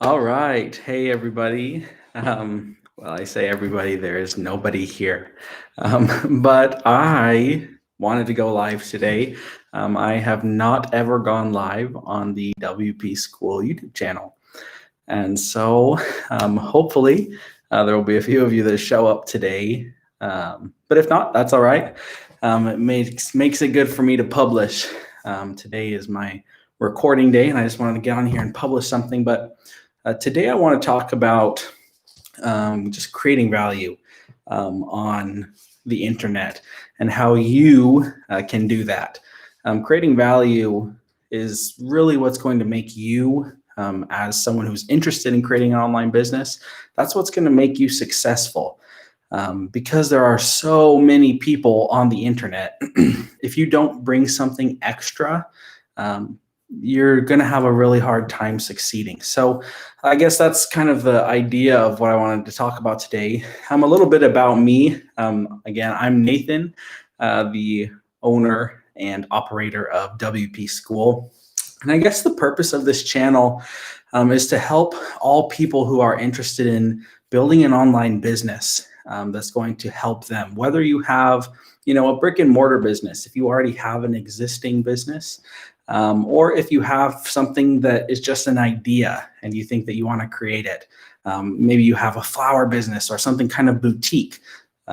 All right. Hey, everybody. Well, I say everybody, there is nobody here. But I wanted to go live today. I have not ever gone live on the WP School YouTube channel. And so hopefully there will be a few of you that show up today. But if not, that's all right. It makes it good for me to publish. Today is my recording day, and I just wanted to get on here and publish something. But today I want to talk about just creating value on the internet and how you can do that. Creating value is really what's going to make you, as someone who's interested in creating an online business, that's what's going to make you successful. Because there are so many people on the internet, if you don't bring something extra, you're going to have a really hard time succeeding. So I guess that's kind of the idea of what I wanted to talk about today. A little bit about me. Again, I'm Nathan, the owner and operator of WP School. And I guess the purpose of this channel is to help all people who are interested in building an online business that's going to help them. Whether you have, a brick and mortar business, if you already have an existing business, or if you have something that is just an idea and you think that you want to create it. Maybe you have a flower business or something kind of boutique.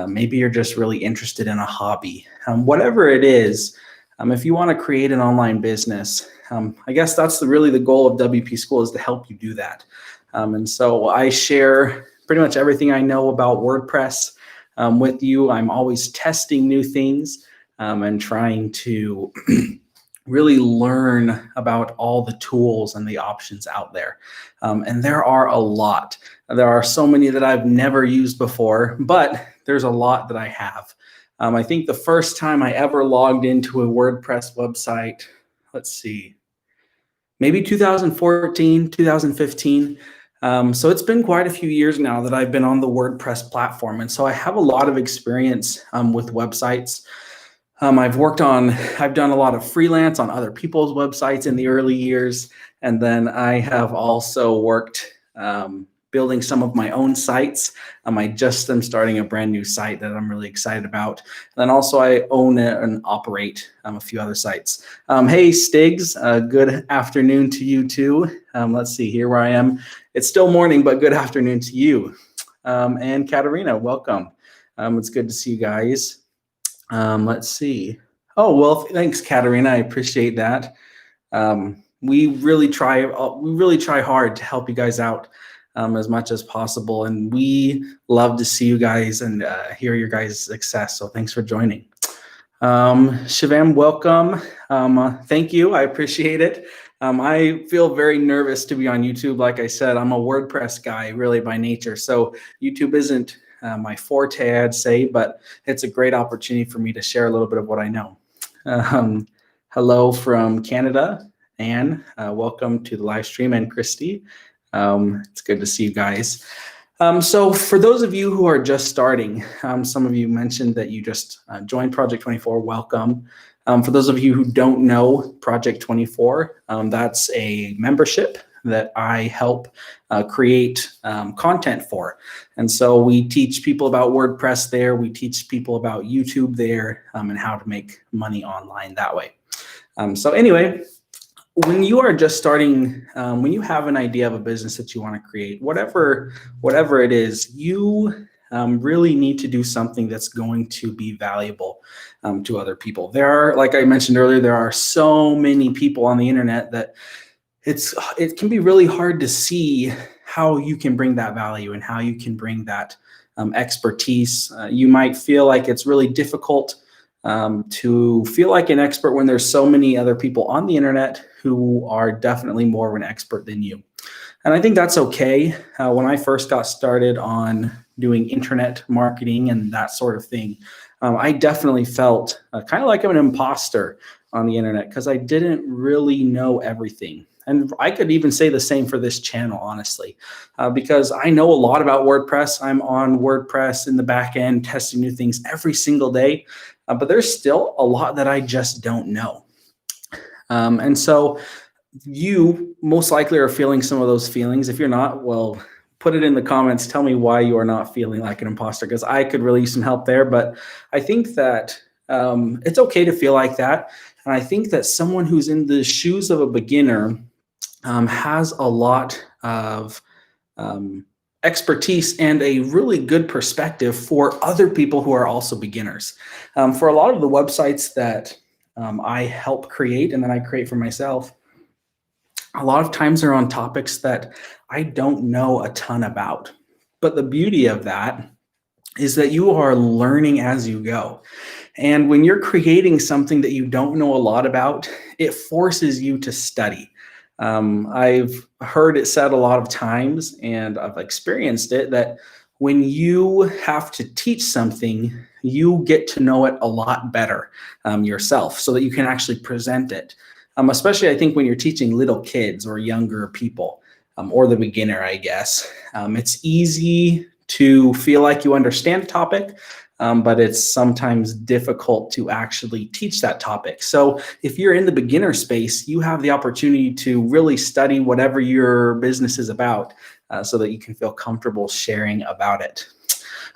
Maybe you're just really interested in a hobby. Whatever it is, if you want to create an online business, I guess that's really the goal of WP School, is to help you do that. And so I share pretty much everything I know about WordPress with you. I'm always testing new things and trying to really learn about all the tools and the options out there. And there are a lot. There are so many that I've never used before, but there's a lot that I have. I think the first time I ever logged into a WordPress website, let's see, maybe 2014, 2015. So it's been quite a few years now that I've been on the WordPress platform. And so I have a lot of experience with websites. I've done a lot of freelance on other people's websites in the early years. And then I have also worked building some of my own sites. I just am starting a brand new site that I'm really excited about. And then also I own and operate a few other sites. Hey, Stigs, good afternoon to you too. Let's see here where I am. It's still morning, but good afternoon to you. And Katarina, welcome. It's good to see you guys. Let's see. Oh, well, thanks, Katarina. I appreciate that. We really try hard to help you guys out as much as possible. And we love to see you guys and hear your guys' success. So thanks for joining. Shivam, welcome. Thank you. I appreciate it. I feel very nervous to be on YouTube. Like I said, I'm a WordPress guy really by nature. So YouTube isn't my forte, I'd say, but it's a great opportunity for me to share a little bit of what I know. Hello from Canada, Anne. Welcome to the live stream, and Christy. It's good to see you guys. So for those of you who are just starting, some of you mentioned that you just joined Project 24. Welcome. For those of you who don't know Project 24, that's a membership that I help create content for. And so we teach people about WordPress there. We teach people about YouTube there and how to make money online that way. So anyway, when you are just starting, when you have an idea of a business that you want to create, whatever it is, you really need to do something that's going to be valuable to other people. There are, like I mentioned earlier, there are so many people on the internet that it can be really hard to see how you can bring that value and how you can bring that expertise. You might feel like it's really difficult to feel like an expert when there's so many other people on the internet who are definitely more of an expert than you. And I think that's okay. When I first got started on doing internet marketing and that sort of thing, I definitely felt kind of like I'm an imposter on the internet because I didn't really know everything. And I could even say the same for this channel, honestly, because I know a lot about WordPress. I'm on WordPress in the back end, testing new things every single day, but there's still a lot that I just don't know. And so you most likely are feeling some of those feelings. If you're not, well, put it in the comments. Tell me why you are not feeling like an imposter, because I could really use some help there. But I think that it's okay to feel like that. And I think that someone who's in the shoes of a beginner has a lot of expertise and a really good perspective for other people who are also beginners. For a lot of the websites that I help create and then I create for myself, a lot of times they're on topics that I don't know a ton about. But the beauty of that is that you are learning as you go. And when you're creating something that you don't know a lot about, it forces you to study. I've heard it said a lot of times, and I've experienced it, that when you have to teach something, you get to know it a lot better yourself so that you can actually present it. Especially, I think, when you're teaching little kids or younger people or the beginner, I guess. It's easy to feel like you understand a topic, but it's sometimes difficult to actually teach that topic. So if you're in the beginner space, you have the opportunity to really study whatever your business is about so that you can feel comfortable sharing about it.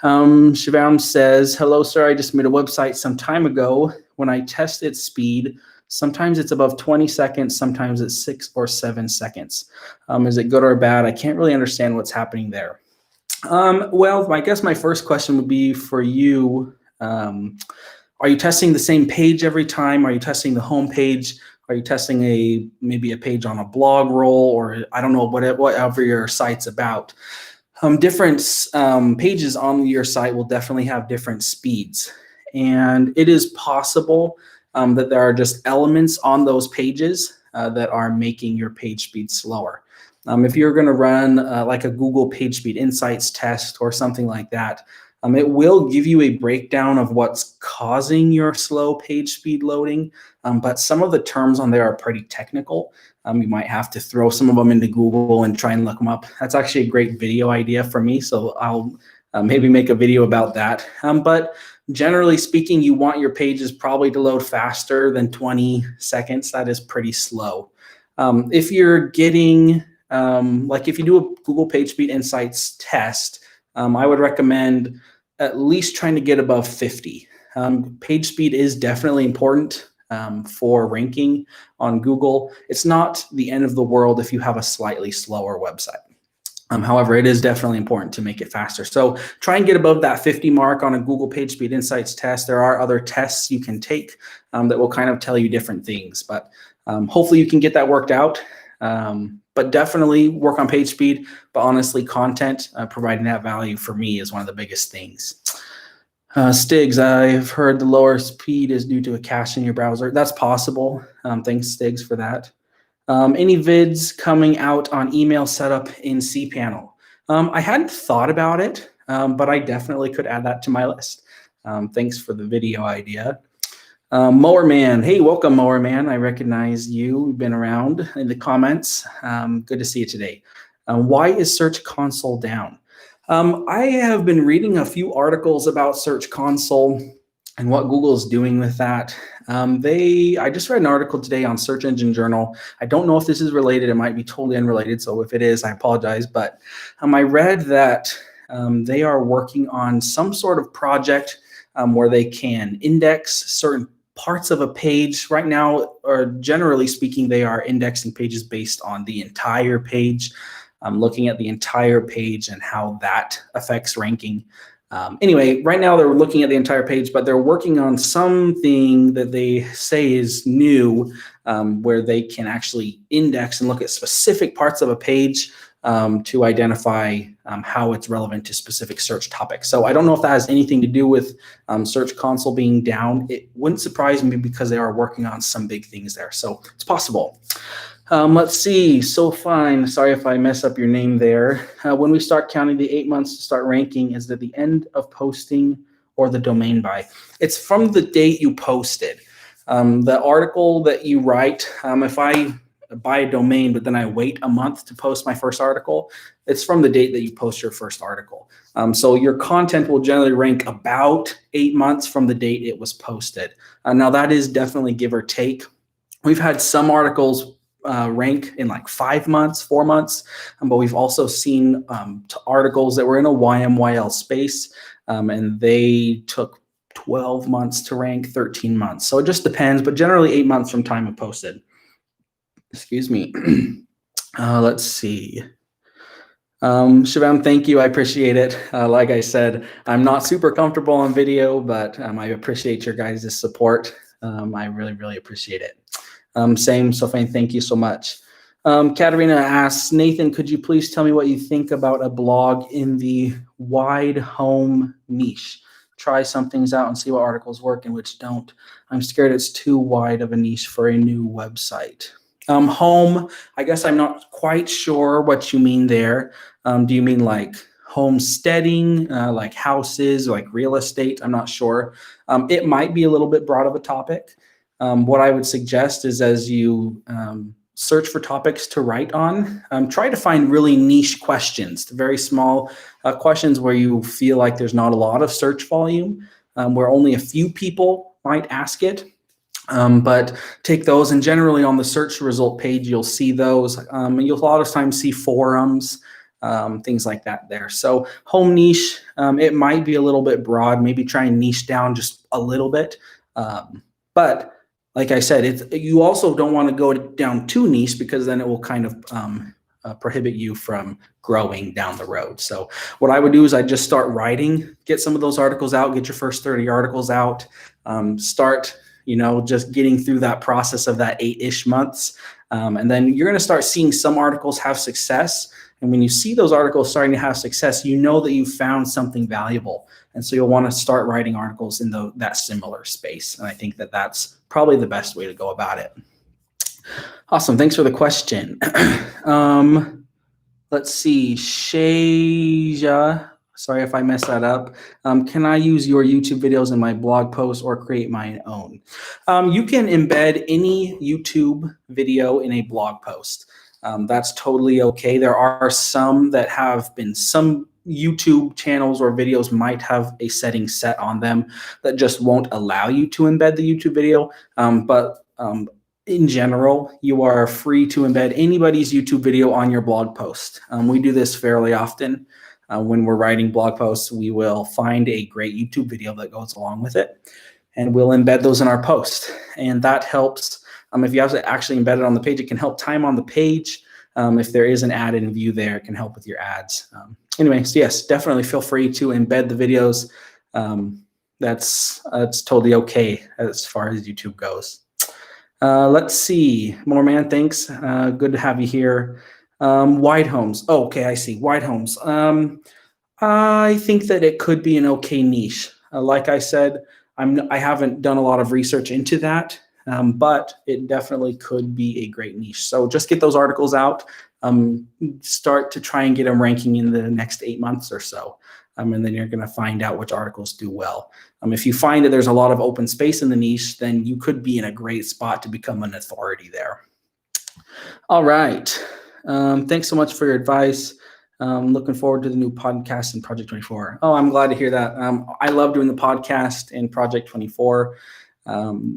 Shivam says, hello, sir. I just made a website some time ago. When I test its speed, sometimes it's above 20 seconds, sometimes it's 6 or 7 seconds. Is it good or bad? I can't really understand what's happening there. Well, I guess my first question would be for you. Are you testing the same page every time? Are you testing the home page? Are you testing maybe a page on a blog roll, or I don't know, whatever your site's about? Different pages on your site will definitely have different speeds. And it is possible that there are just elements on those pages that are making your page speed slower. If you're going to run like a Google PageSpeed Insights test or something like that, it will give you a breakdown of what's causing your slow page speed loading. But some of the terms on there are pretty technical. You might have to throw some of them into Google and try and look them up. That's actually a great video idea for me, so I'll maybe make a video about that. But generally speaking, you want your pages probably to load faster than 20 seconds. That is pretty slow. If you're getting like if you do a Google PageSpeed Insights test, I would recommend at least trying to get above 50. Page speed is definitely important for ranking on Google. It's not the end of the world if you have a slightly slower website. However, it is definitely important to make it faster. So try and get above that 50 mark on a Google PageSpeed Insights test. There are other tests you can take that will kind of tell you different things, but hopefully you can get that worked out. But definitely work on page speed, but honestly, content, providing that value for me is one of the biggest things. Stigs, I've heard the lower speed is due to a cache in your browser. That's possible. Thanks, Stigs, for that. Any vids coming out on email setup in cPanel? I hadn't thought about it, but I definitely could add that to my list. Thanks for the video idea. Mower Man, hey, welcome, Mower Man. I recognize you. You've been around in the comments. Good to see you today. Why is Search Console down? I have been reading a few articles about Search Console and what Google is doing with that. I just read an article today on Search Engine Journal. I don't know if this is related. It might be totally unrelated. So if it is, I apologize. But I read that they are working on some sort of project where they can index certain parts of a page. Right now, or generally speaking, they are indexing pages based on the entire page. Looking at the entire page and how that affects ranking. Anyway, right now they're looking at the entire page, but they're working on something that they say is new, where they can actually index and look at specific parts of a page to identify how it's relevant to specific search topics. So I don't know if that has anything to do with Search Console being down. It wouldn't surprise me because they are working on some big things there. So it's possible. Let's see, so fine. Sorry if I mess up your name there. When we start counting the 8 months to start ranking, is it the end of posting or the domain buy? It's from the date you posted. The article that you write, if I buy a domain, but then I wait a month to post my first article, it's from the date that you post your first article. So your content will generally rank about 8 months from the date it was posted. Now that is definitely give or take. We've had some articles rank in like 5 months, 4 months, but we've also seen articles that were in a YMYL space, and they took 12 months to rank, 13 months. So it just depends, but generally 8 months from time of posted. Excuse me. Let's see. Shivam, thank you. I appreciate it. Like I said, I'm not super comfortable on video, but I appreciate your guys' support. I really, really appreciate it. Same, Sophie, thank you so much. Katerina asks, Nathan, could you please tell me what you think about a blog in the wide home niche? Try some things out and see what articles work and which don't. I'm scared it's too wide of a niche for a new website. Home, I guess I'm not quite sure what you mean there. Do you mean like homesteading, like houses, like real estate? I'm not sure. It might be a little bit broad of a topic. What I would suggest is as you search for topics to write on, try to find really niche questions, very small questions where you feel like there's not a lot of search volume, where only a few people might ask it. But take those, and generally on the search result page, you'll see those. And you'll a lot of times see forums, things like that there. So home niche, it might be a little bit broad, maybe try and niche down just a little bit. But like I said, you also don't want to go down too niche because then it will kind of prohibit you from growing down the road. So what I would do is I'd just start writing, get some of those articles out, get your first 30 articles out, start just getting through that process of that 8-ish months. And then you're going to start seeing some articles have success. And when you see those articles starting to have success, you know that you've found something valuable. And so you'll want to start writing articles in that similar space. And I think that that's probably the best way to go about it. Awesome. Thanks for the question. Let's see. Shaja. Sorry if I messed that up. Can I use your YouTube videos in my blog posts or create my own? You can embed any YouTube video in a blog post. That's totally okay. There are some that have been, some YouTube channels or videos might have a setting set on them that just won't allow you to embed the YouTube video. But in general, you are free to embed anybody's YouTube video on your blog post. We do this fairly often. When we're writing blog posts, we will find a great YouTube video that goes along with it, and we'll embed those in our post. And that helps. If you have to actually embed it on the page, it can help time on the page. If there is an ad in view there, it can help with your ads. Anyway, so yes, definitely feel free to embed the videos. That's totally okay as far as YouTube goes. Let's see. More thanks. Good to have you here. Wide homes. Oh, okay, I see. Wide homes. I think that it could be an okay niche. Like I said, I haven't done a lot of research into that, but it definitely could be a great niche. So just get those articles out. Start to try and get them ranking in the next 8 months or so. And then you're going to find out which articles do well. If you find that there's a lot of open space in the niche, then you could be in a great spot to become an authority there. All right. Thanks so much for your advice. Looking forward to the new podcast in Project 24. Oh, I'm glad to hear that. I love doing the podcast in Project 24.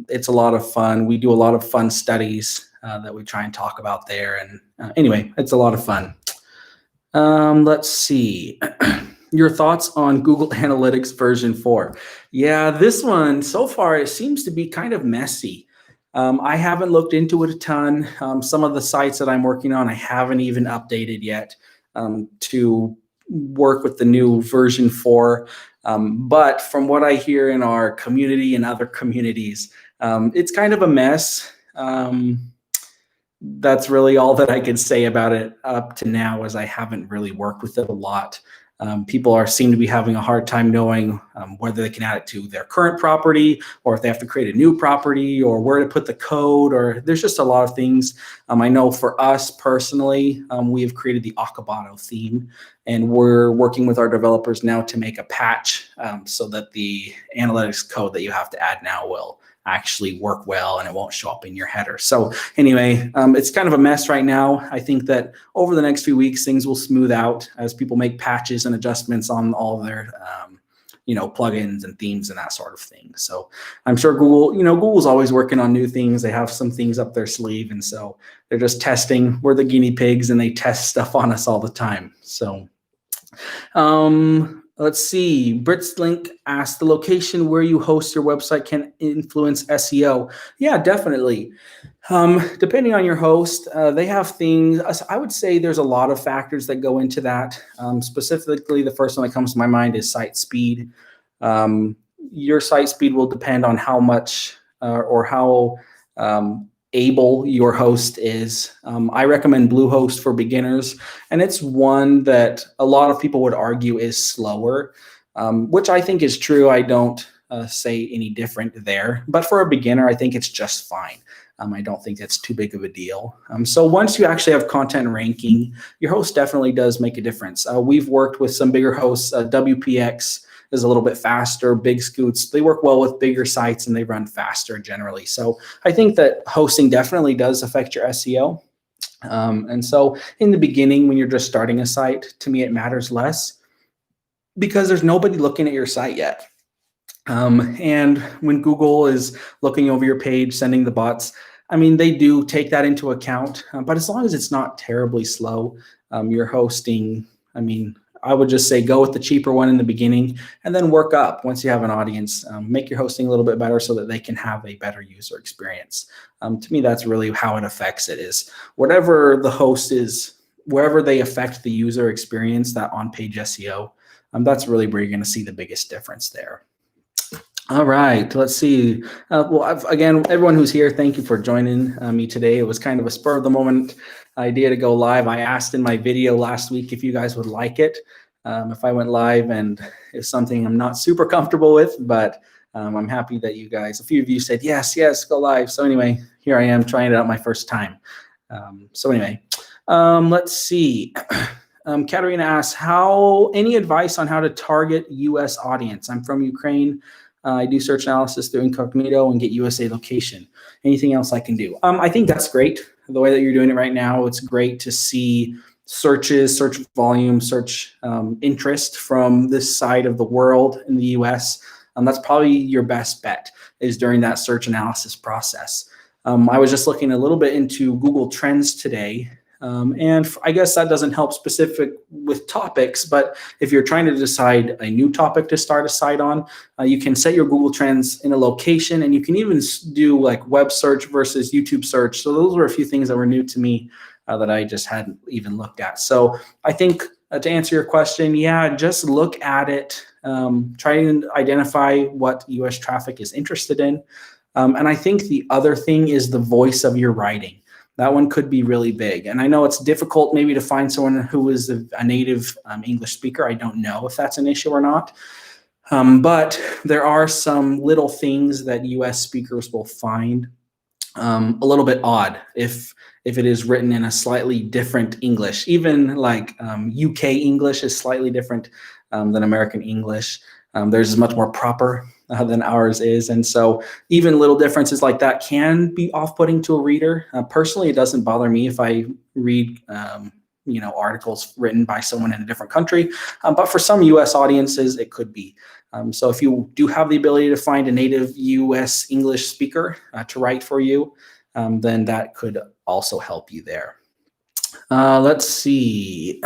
It's a lot of fun. We do a lot of fun studies that we try and talk about there. And anyway, it's a lot of fun. Let's see. Your thoughts on Google Analytics version 4. Yeah, this one, so far, it seems to be kind of messy. I haven't looked into it a ton. Some of the sites that I'm working on, I haven't even updated yet to work with the new version 4. But from what I hear in our community and other communities, it's kind of a mess. That's really all that I can say about it up to now, as I haven't really worked with it a lot. People seem to be having a hard time knowing whether they can add it to their current property, or if they have to create a new property, or where to put the code, or there's just a lot of things. I know for us personally, we have created the Akabato theme, and we're working with our developers now to make a patch so that the analytics code that you have to add now will actually work well and it won't show up in your header. So anyway, it's kind of a mess right now. I think that over the next few weeks, things will smooth out as people make patches and adjustments on all of their plugins and themes and that sort of thing. So I'm sure Google's always working on new things. They have some things up their sleeve. And so they're just testing. We're the guinea pigs, and they test stuff on us all the time. So let's see. Britzlink asked, the location where you host your website can influence SEO. Yeah, definitely. Depending on your host, they have things. I would say there's a lot of factors that go into that. Specifically, the first one that comes to my mind is site speed. Your site speed will depend on how much or how able your host is. I recommend Bluehost for beginners, and it's one that a lot of people would argue is slower, which I think is true. I don't say any different there, but for a beginner, I think it's just fine. I don't think it's too big of a deal. So once you actually have content ranking, your host definitely does make a difference. We've worked with some bigger hosts. WPX is a little bit faster. Big Scoots, they work well with bigger sites and they run faster generally. So I think that hosting definitely does affect your SEO. And so in the beginning, when you're just starting a site, to me, it matters less because there's nobody looking at your site yet. And when Google is looking over your page, sending the bots, I mean, they do take that into account, but as long as it's not terribly slow, your hosting, I mean, I would just say go with the cheaper one in the beginning and then work up once you have an audience. Make your hosting a little bit better so that they can have a better user experience. To me, that's really how it affects it is whatever the host is, wherever they affect the user experience, that on-page SEO, that's really where you're going to see the biggest difference there. All right, let's see. Again, everyone who's here, thank you for joining me today. It was kind of a spur of the moment idea to go live. I asked in my video last week if you guys would like it, if I went live, and it's something I'm not super comfortable with, but I'm happy that you guys, a few of you said, yes, go live. So anyway, here I am trying it out my first time. Let's see. Katerina asks, any advice on how to target US audience? I'm from Ukraine. I do search analysis through incognito and get USA location. Anything else I can do? I think that's great. The way that you're doing it right now, it's great to see searches, search volume, search interest from this side of the world in the US. That's probably your best bet is during that search analysis process. I was just looking a little bit into Google Trends today. And I guess that doesn't help specific with topics, but if you're trying to decide a new topic to start a site on, you can set your Google Trends in a location, and you can even do like web search versus YouTube search. So those were a few things that were new to me that I just hadn't even looked at. So I think to answer your question, yeah, just look at it, try and identify what US traffic is interested in. And I think the other thing is the voice of your writing. That one could be really big. And I know it's difficult maybe to find someone who is a native English speaker. I don't know if that's an issue or not. But there are some little things that US speakers will find a little bit odd if it is written in a slightly different English. Even like UK English is slightly different than American English. Theirs is much more proper than ours is. And so even little differences like that can be off-putting to a reader. Personally, it doesn't bother me if I read articles written by someone in a different country. But for some US audiences, it could be. So if you do have the ability to find a native US English speaker to write for you, then that could also help you there. Let's see.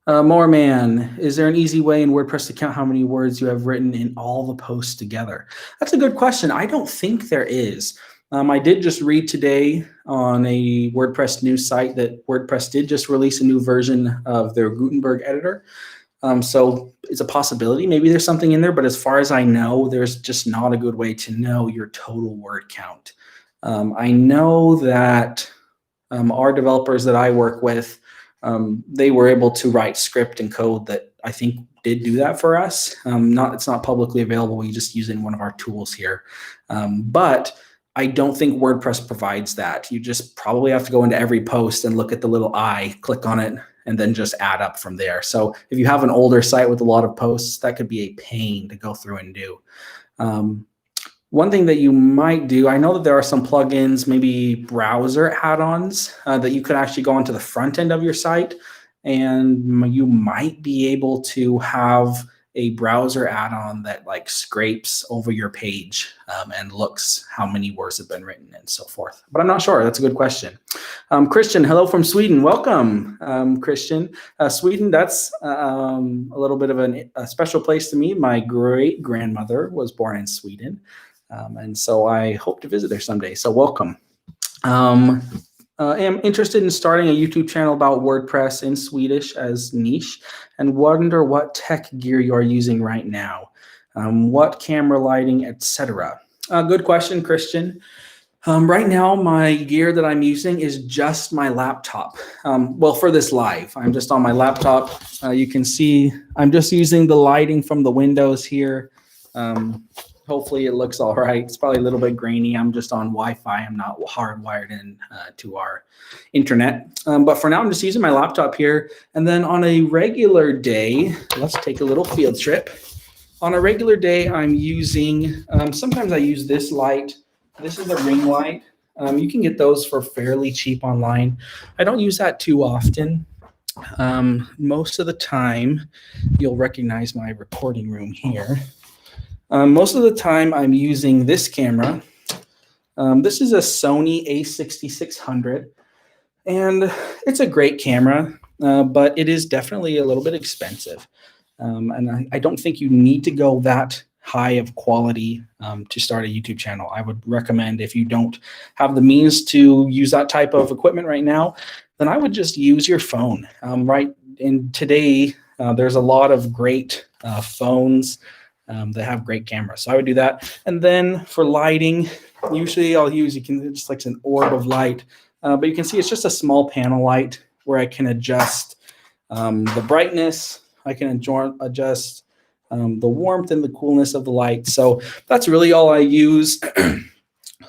Moreman, is there an easy way in WordPress to count how many words you have written in all the posts together? That's a good question. I don't think there is. I did just read today on a WordPress news site that WordPress did just release a new version of their Gutenberg editor. So it's a possibility. Maybe there's something in there, but as far as I know, there's just not a good way to know your total word count. I know that our developers that I work with, they were able to write script and code that I think did do that for us. It's not publicly available. We just use it in one of our tools here. But I don't think WordPress provides that. You just probably have to go into every post and look at the little I, click on it, and then just add up from there. So if you have an older site with a lot of posts, that could be a pain to go through and do. One thing that you might do, I know that there are some plugins, maybe browser add-ons that you could actually go onto the front end of your site, and you might be able to have a browser add-on that like scrapes over your page and looks how many words have been written and so forth. But I'm not sure. That's a good question. Christian, hello from Sweden. Welcome, Christian. Sweden, that's a little bit of a special place to me. My great-grandmother was born in Sweden, and so I hope to visit there someday. So welcome. I am interested in starting a YouTube channel about WordPress in Swedish as niche and wonder what tech gear you are using right now, what camera lighting, etc. Good question, Christian. Right now, my gear that I'm using is just my laptop. Well, for this live, I'm just on my laptop. You can see I'm just using the lighting from the windows here. Hopefully it looks all right. It's probably a little bit grainy. I'm just on Wi-Fi. I'm not hardwired in to our internet. But for now, I'm just using my laptop here. And then on a regular day, let's take a little field trip. On a regular day, I'm using, sometimes I use this light. This is a ring light. You can get those for fairly cheap online. I don't use that too often. Most of the time, you'll recognize my recording room here. Most of the time, I'm using this camera. This is a Sony a6600, and it's a great camera, but it is definitely a little bit expensive. And I don't think you need to go that high of quality to start a YouTube channel. I would recommend, if you don't have the means to use that type of equipment right now, then I would just use your phone. Right in today, there's a lot of great phones that have great cameras. So I would do that. And then for lighting, usually I'll use, just like an orb of light, but you can see it's just a small panel light where I can adjust the brightness. I can adjust the warmth and the coolness of the light. So that's really all I use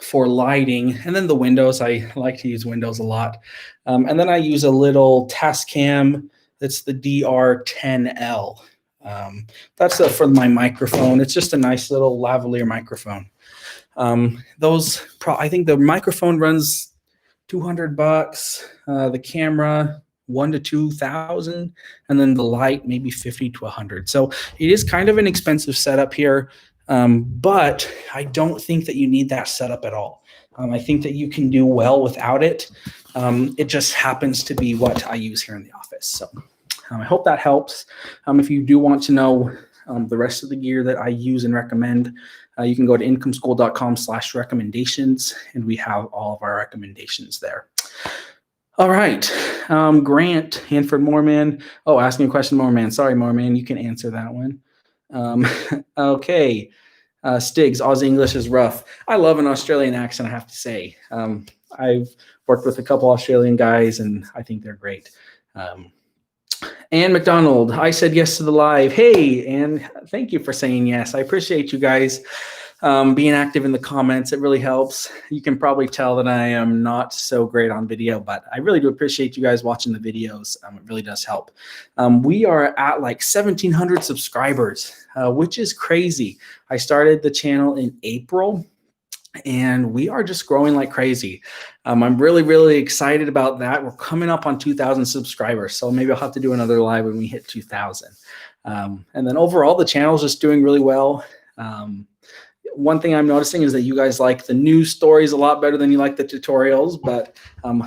for lighting. And then the windows, I like to use windows a lot. And then I use a little Tascam. That's the DR10L. That's for my microphone. It's just a nice little lavalier microphone. I think the microphone runs $200. The camera, $1,000 to $2,000, and then the light maybe $50 to $100. So it is kind of an expensive setup here, but I don't think that you need that setup at all. I think that you can do well without it. It just happens to be what I use here in the office. So I hope that helps. If you do want to know the rest of the gear that I use and recommend, you can go to incomeschool.com/recommendations, and we have all of our recommendations there. All right, Grant, Hanford Moorman. Oh, ask me a question, Moorman. Sorry, Moorman, you can answer that one. Okay, Stiggs, Aussie English is rough. I love an Australian accent, I have to say. I've worked with a couple Australian guys, and I think they're great. Ann McDonald, I said yes to the live. Hey, Ann, thank you for saying yes. I appreciate you guys being active in the comments. It really helps. You can probably tell that I am not so great on video, but I really do appreciate you guys watching the videos. It really does help. We are at like 1,700 subscribers, which is crazy. I started the channel in April, and we are just growing like crazy. I'm really, really excited about that. We're coming up on 2,000 subscribers, so maybe I'll have to do another live when we hit 2,000. And then overall, the channel is just doing really well. One thing I'm noticing is that you guys like the news stories a lot better than you like the tutorials. But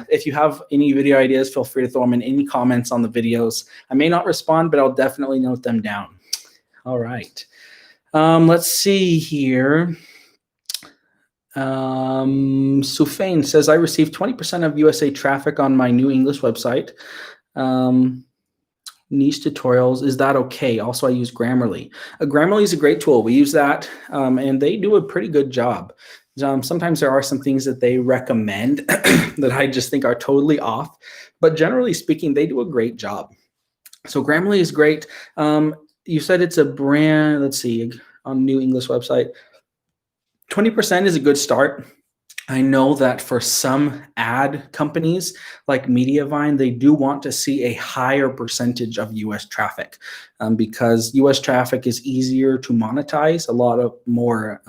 if you have any video ideas, feel free to throw them in any comments on the videos. I may not respond, but I'll definitely note them down. All right. Let's see here. Sufain says, I received 20% of USA traffic on my new English website. Niche tutorials, is that okay? Also, I use Grammarly. Grammarly is a great tool. We use that, and they do a pretty good job. Sometimes there are some things that they recommend that I just think are totally off, but generally speaking, they do a great job. So Grammarly is great. You said it's a brand, let's see, on new English website. 20% is a good start. I know that for some ad companies like Mediavine, they do want to see a higher percentage of US traffic because US traffic is easier to monetize. A lot of more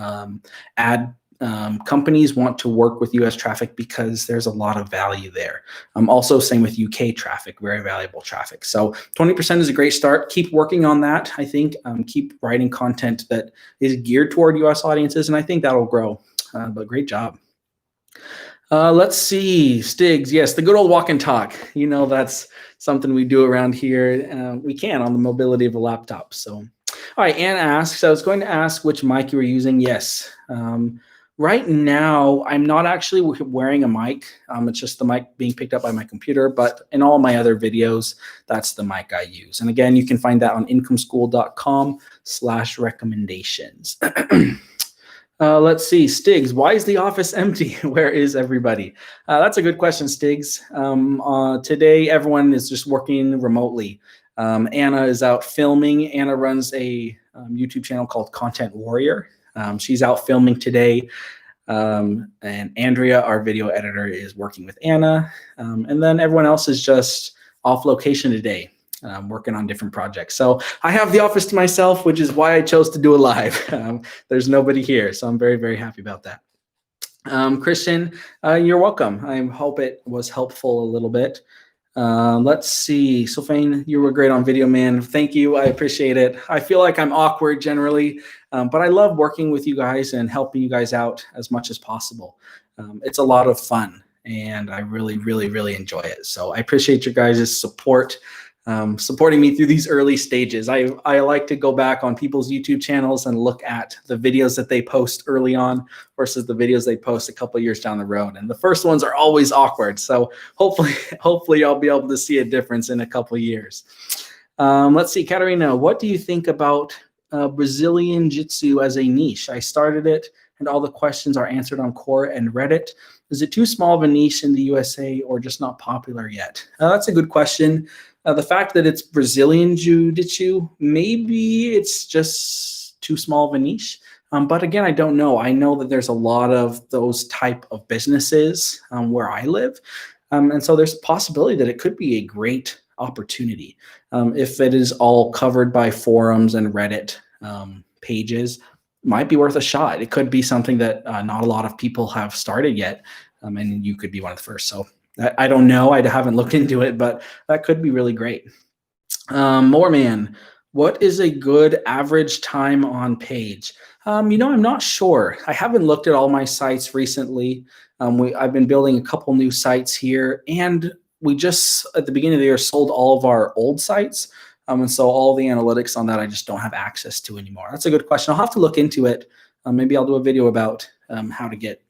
ad companies want to work with US traffic because there's a lot of value there. Also, same with UK traffic, very valuable traffic. So 20% is a great start. Keep working on that, I think. Keep writing content that is geared toward US audiences, and I think that'll grow. But great job. Let's see, Stigs. Yes, the good old walk and talk. You know, that's something we do around here. We can on the mobility of a laptop. So, all right, Anne asks, I was going to ask which mic you were using. Yes. Right now, I'm not actually wearing a mic. It's just the mic being picked up by my computer. But in all my other videos, that's the mic I use. And again, you can find that on incomeschool.com/recommendations. Let's see, Stigs, why is the office empty? Where is everybody? That's a good question, Stigs. Today, everyone is just working remotely. Anna is out filming. Anna runs a YouTube channel called Content Warrior. She's out filming today. And Andrea, our video editor, is working with Anna. And then everyone else is just off location today. Working on different projects. So I have the office to myself, which is why I chose to do a live. There's nobody here, so I'm very, very happy about that. Christian, you're welcome. I hope it was helpful a little bit. Let's see. Sylvain, you were great on video, man. Thank you. I appreciate it. I feel like I'm awkward generally, but I love working with you guys and helping you guys out as much as possible. It's a lot of fun, and I really, really, really enjoy it. So I appreciate your guys' support. Supporting me through these early stages. I like to go back on people's YouTube channels and look at the videos that they post early on versus the videos they post a couple years down the road. And the first ones are always awkward. So hopefully I'll be able to see a difference in a couple years. Let's see, Katarina, what do you think about Brazilian Jiu-Jitsu as a niche? I started it and all the questions are answered on Quora and Reddit. Is it too small of a niche in the USA or just not popular yet? That's a good question. The fact that it's Brazilian Jiu-Jitsu, maybe it's just too small of a niche. But again, I don't know. I know that there's a lot of those type of businesses where I live. And so there's a possibility that it could be a great opportunity. If it is all covered by forums and Reddit pages, might be worth a shot. It could be something that not a lot of people have started yet. And you could be one of the first. So I don't know. I haven't looked into it, but that could be really great. Moreman, what is a good average time on page? I'm not sure. I haven't looked at all my sites recently. I've been building a couple new sites here, and we just, at the beginning of the year, sold all of our old sites. And so all the analytics on that, I just don't have access to anymore. That's a good question. I'll have to look into it. Maybe I'll do a video about how to get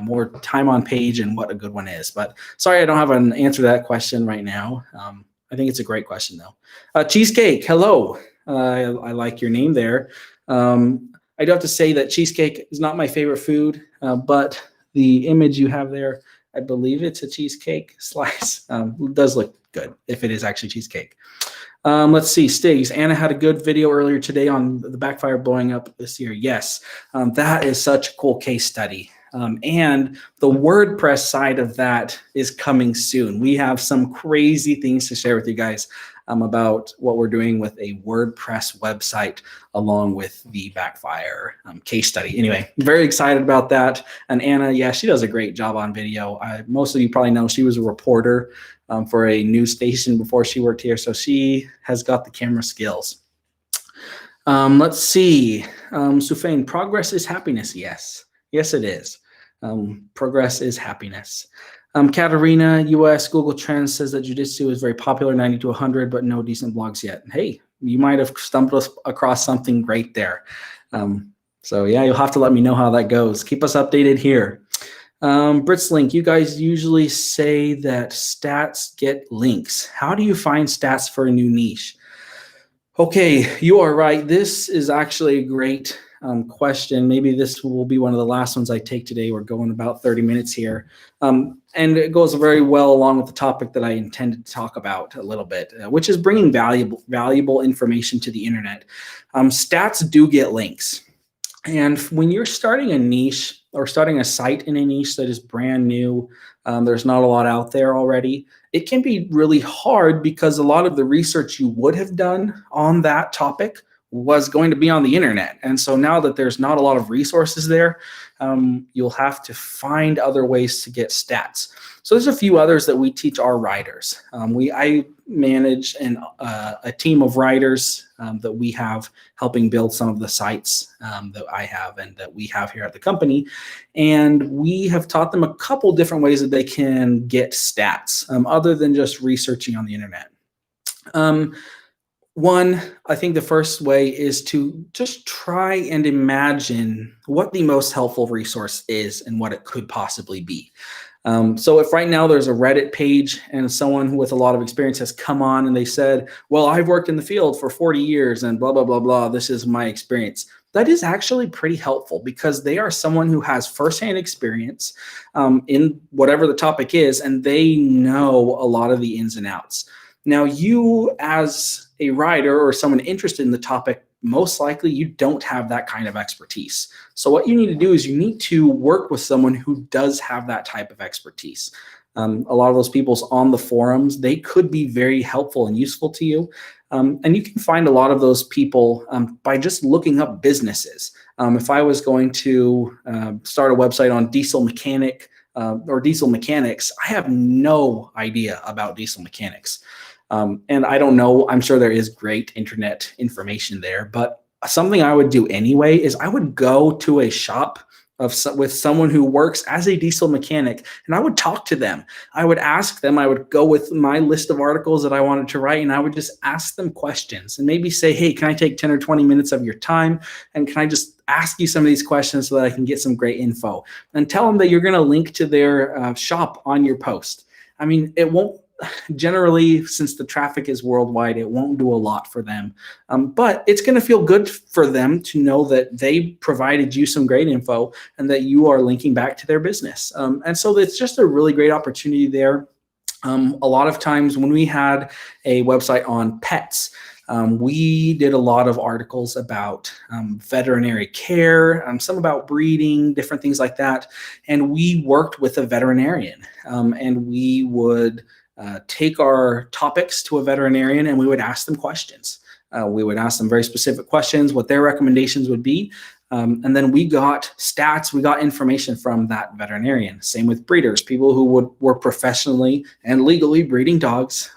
more time on page and what a good one is. But sorry, I don't have an answer to that question right now. I think it's a great question, though. Cheesecake, hello. I like your name there. I do have to say that cheesecake is not my favorite food, but the image you have there, I believe it's a cheesecake slice. It does look good if it is actually cheesecake. Let's see, Stigs. Anna had a good video earlier today on the backfire blowing up this year. Yes, that is such a cool case study. And the WordPress side of that is coming soon. We have some crazy things to share with you guys about what we're doing with a WordPress website along with the backfire case study. Anyway, very excited about that. And Anna, yeah, she does a great job on video. Most of you probably know she was a reporter for a news station before she worked here. So she has got the camera skills. Let's see. Sufain, progress is happiness. Yes. Yes, it is. Progress is happiness. Katarina, US Google Trends says that Jiu-Jitsu is very popular, 90 to 100, but no decent blogs yet. Hey, you might have stumbled across something great there. So yeah, you'll have to let me know how that goes. Keep us updated here. Britzlink, you guys usually say that stats get links. How do you find stats for a new niche? Okay, you are right. This is actually a great question. Maybe this will be one of the last ones I take today. We're going about 30 minutes here. And it goes very well along with the topic that I intended to talk about a little bit, which is bringing valuable information to the internet. Stats do get links. And when you're starting a niche or starting a site in a niche that is brand new, there's not a lot out there already, it can be really hard because a lot of the research you would have done on that topic was going to be on the internet. And so now that there's not a lot of resources there, you'll have to find other ways to get stats. So there's a few others that we teach our writers. I manage a team of writers that we have helping build some of the sites that I have and that we have here at the company. And we have taught them a couple different ways that they can get stats other than just researching on the internet. One, I think the first way is to just try and imagine what the most helpful resource is and what it could possibly be. So if right now there's a Reddit page and someone with a lot of experience has come on and they said, well, I've worked in the field for 40 years and blah, blah, blah, blah, this is my experience. That is actually pretty helpful because they are someone who has firsthand experience in whatever the topic is, and they know a lot of the ins and outs. Now, you as a writer or someone interested in the topic, most likely you don't have that kind of expertise. So what you need to do is you need to work with someone who does have that type of expertise. A lot of those people's on the forums, they could be very helpful and useful to you. And you can find a lot of those people by just looking up businesses. If I was going to start a website on diesel mechanics, I have no idea about diesel mechanics. And I don't know, I'm sure there is great internet information there, but something I would do anyway is I would go to a shop with someone who works as a diesel mechanic, and I would talk to them. I would ask them, I would go with my list of articles that I wanted to write, and I would just ask them questions and maybe say, hey, can I take 10 or 20 minutes of your time? And can I just ask you some of these questions so that I can get some great info? And tell them that you're going to link to their shop on your post. I mean, it won't, generally, since the traffic is worldwide, it won't do a lot for them. But it's going to feel good for them to know that they provided you some great info and that you are linking back to their business. And so it's just a really great opportunity there. A lot of times when we had a website on pets, we did a lot of articles about veterinary care, some about breeding, different things like that. And we worked with a veterinarian, and we would take our topics to a veterinarian and we would ask them questions. We would ask them very specific questions, what their recommendations would be. And then we got stats, we got information from that veterinarian. Same with breeders, people who were professionally and legally breeding dogs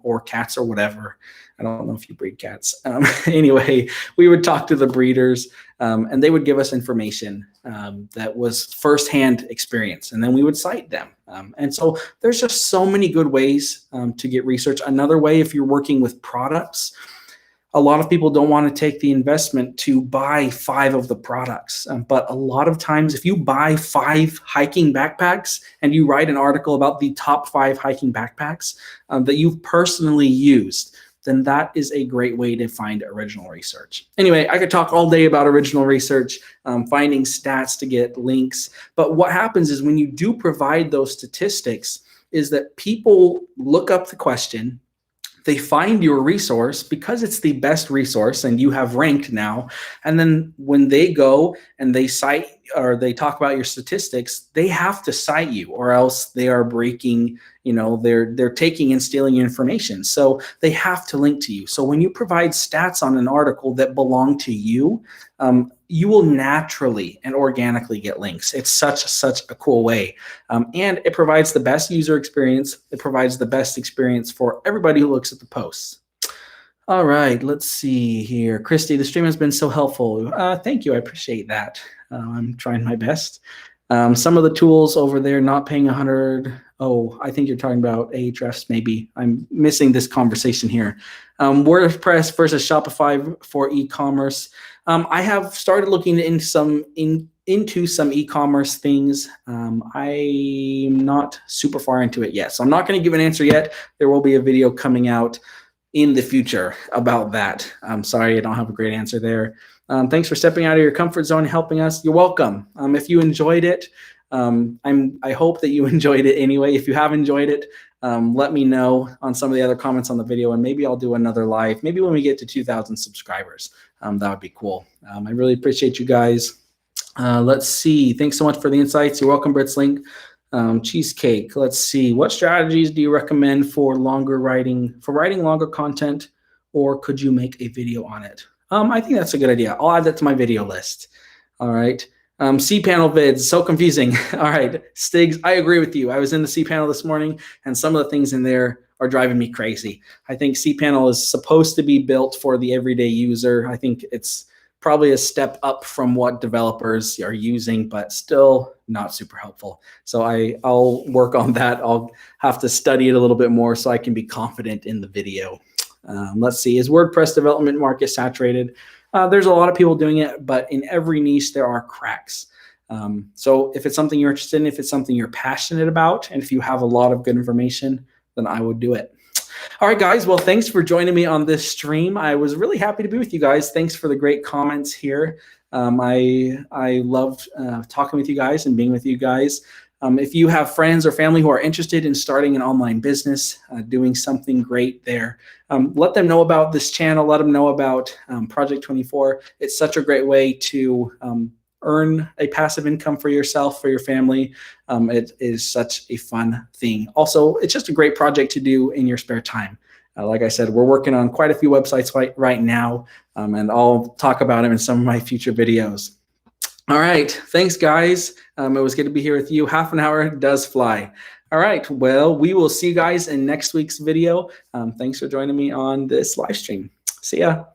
or cats or whatever. I don't know if you breed cats. Anyway, we would talk to the breeders and they would give us information that was firsthand experience, and then we would cite them. And so there's just so many good ways to get research. Another way, if you're working with products, a lot of people don't want to take the investment to buy 5 of the products. But a lot of times, if you buy 5 hiking backpacks and you write an article about the top 5 hiking backpacks that you've personally used, then that is a great way to find original research. Anyway, I could talk all day about original research, finding stats to get links. But what happens is when you do provide those statistics is that people look up the question, they find your resource because it's the best resource and you have ranked now. And then when they go and they cite or they talk about your statistics, they have to cite you or else they are breaking, they're taking and stealing your information. So they have to link to you. So when you provide stats on an article that belong to you, you will naturally and organically get links. It's such a cool way. And it provides the best user experience. It provides the best experience for everybody who looks at the posts. All right, let's see here. Christy, the stream has been so helpful. Thank you, I appreciate that. I'm trying my best. Some of the tools over there, not paying 100. Oh, I think you're talking about Ahrefs maybe. I'm missing this conversation here. WordPress versus Shopify for e-commerce. I have started looking into some e-commerce things. I'm not super far into it yet, so I'm not going to give an answer yet. There will be a video coming out in the future about that. I'm sorry, I don't have a great answer there. Thanks for stepping out of your comfort zone and helping us. You're welcome. If you enjoyed it, I hope that you enjoyed it anyway. If you have enjoyed it, let me know on some of the other comments on the video, and maybe I'll do another live, maybe when we get to 2,000 subscribers. That would be cool. I really appreciate you guys. Let's see. Thanks so much for the insights. You're welcome, Britzling. Cheesecake. Let's see. What strategies do you recommend for writing longer content, or could you make a video on it? I think that's a good idea. I'll add that to my video list. All right. cPanel vids, so confusing. All right, Stigs, I agree with you. I was in the cPanel this morning, and some of the things in there are driving me crazy. I think cPanel is supposed to be built for the everyday user. I think it's probably a step up from what developers are using, but still not super helpful. So I'll work on that. I'll have to study it a little bit more so I can be confident in the video. Let's see, is WordPress development market saturated? There's a lot of people doing it, but in every niche there are cracks. So if it's something you're interested in, if it's something you're passionate about, and if you have a lot of good information, then I would do it. All right, guys. Well, thanks for joining me on this stream. I was really happy to be with you guys. Thanks for the great comments here. I loved talking with you guys and being with you guys. If you have friends or family who are interested in starting an online business, doing something great there, let them know about this channel. Let them know about Project 24. It's such a great way to earn a passive income for yourself, for your family. It is such a fun thing. Also, it's just a great project to do in your spare time. Like I said, we're working on quite a few websites right now, and I'll talk about them in some of my future videos. All right, thanks guys. It was good to be here with you. Half an hour does fly. All right, well, we will see you guys in next week's video. Thanks for joining me on this live stream. See ya.